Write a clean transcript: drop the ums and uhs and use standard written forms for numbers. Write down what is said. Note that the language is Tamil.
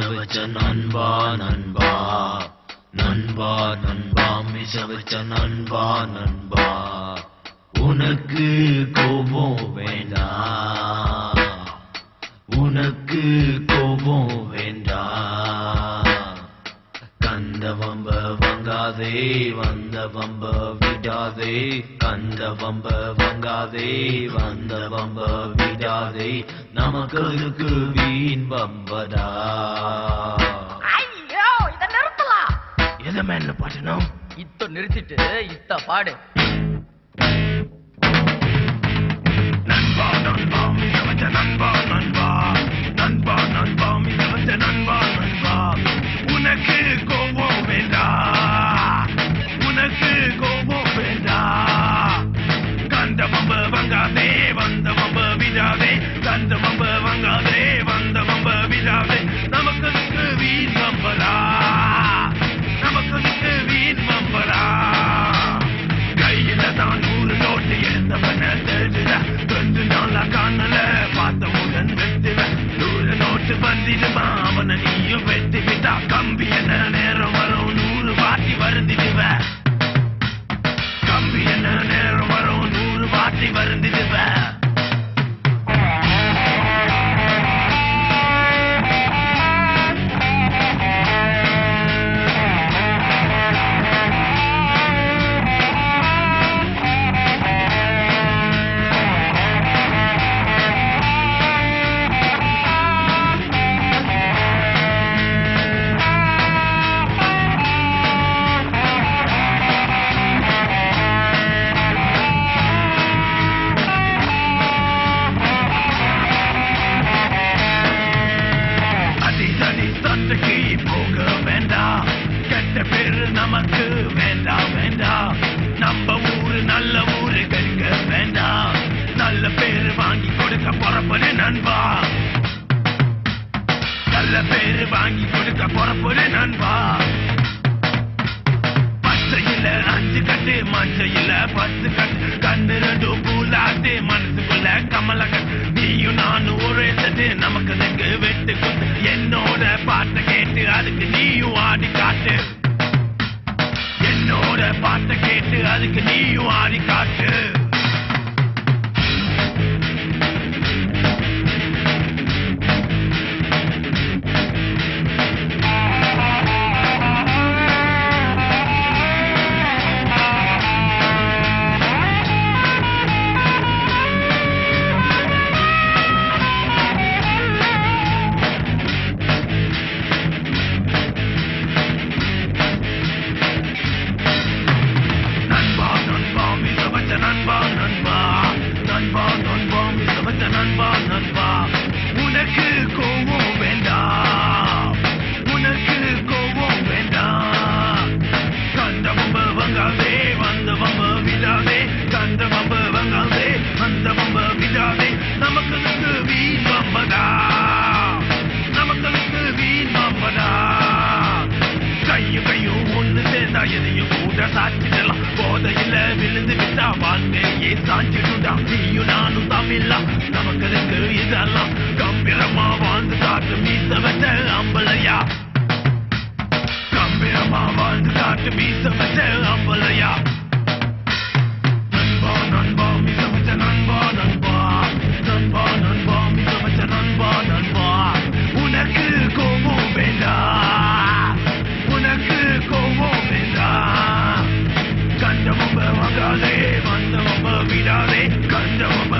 வச்ச நண்பா நண்பா நண்பா நண்பா மிச வச்ச நண்பா நண்பா உனக்கு கோபம் வேண்டாம் உனக்கு கோபம் வேண்டாம் கந்த வம்ப வங்காதே வந்த வம்ப விடாதே கந்த வம்ப வங்காதே வந்த வம்ப விடாதே நமக்கு அதுக்கு வீண் வம்படா ஐயோ இத நிறுத்தலாம் எதை மேல பாடணும் இத்த நிறுத்திட்டு இத்த பாடு நண்பா நண்பா மிக வச்ச நண்பா நண்பா நண்பா நண்பா மிக வச்ச நண்பா நண்பா உனக்கு கோபம் வேண்டா உனக்கு கோபம் வேண்டா கந்த வம்ப வங்காதே வந்த வம்ப விடாதே கந்த வம்ப வங்காதே வந்த வம்ப விடாதே நமக்கு வீண் வம்பலா நமக்கு வீண் வம்பலா கையில தான் 100 நோட்டு எடுத்தவன தேடுற 2 நாளா காணல பார்த்தவுடன் வெட்டுவ 100 நோட்டு வந்திடுமா அவனை நீயும் வெட்டி விட்டா கம்பி என்ன நேரம் வரும் 100 வாட்டி வருந்திடுவ கம்பி என்ன நேரம் வரும் 100 வாட்டி வருந்திடுவ போக வேண்டாம் கெட்ட பேரு நமக்கு வேண்டாம் வேண்டாம் நம்ம ஊரு நல்ல ஊரு கெடுக்க வேண்டாம் நல்ல பேரு வாங்கி கொடுக்க பொறப்படு நண்பா நல்ல பேரு வாங்கி கொடுக்க பொறப்படு நண்பா பச்சையில 5 கட்டு மஞ்சையில 10 கட்டு கண்ணு 2 பூலாட்டு மனசுக்குள்ள கமல கட்டு நீயும் நானும் ஒரே தட்டு நமக்கு வெட்டு குத்து என்னோட பாட்டை கேட்டு அதுக்கு நீயும் ஆடி காட்டு என்னோட பாட்டை கேட்டு அதுக்கு நீயும் ஆடி காட்டு நண்பா நண்பா நண்பா நண்பா மிக வச்ச நண்பா நண்பா உனக்கு கோபம் வேண்டாம் உனக்கு கோபம் வேண்டாம் கந்த வம்ப வங்காதே வந்த வம்ப விடாதே கந்த வம்ப வங்காதே வந்த வம்ப விடாதே நமக்கு வீண் வம்பதா நமக்கு வீண் வம்பதா கையும் ஒண்ணு சேர்ந்தா எதையும் கூட சாட்சிடலாம் போதையில விழுந்து விட்டா வாழ்க்கையே சாஞ்சிடுடா நீயும் நானும் தமிழா நமக்கு இதெல்லாம் கம்பீரமா வாழ்ந்து காட்டு மீச வச்ச அம்பலையா கம்பீரமா வாழ்ந்து காட்டு மீச வச்ச அம்பலையா நண்பா நண்பா மிக வச்ச நண்பா நண்பா நண்பா நண்பா மிக வச்ச நண்பா நண்பா உனக்கு கோபம் வேண்டாம் உனக்கு கோபம் வேண்டாம் கந்த வம்ப வங்காதே வந்த வம்ப விடாதே கந்த வம்ப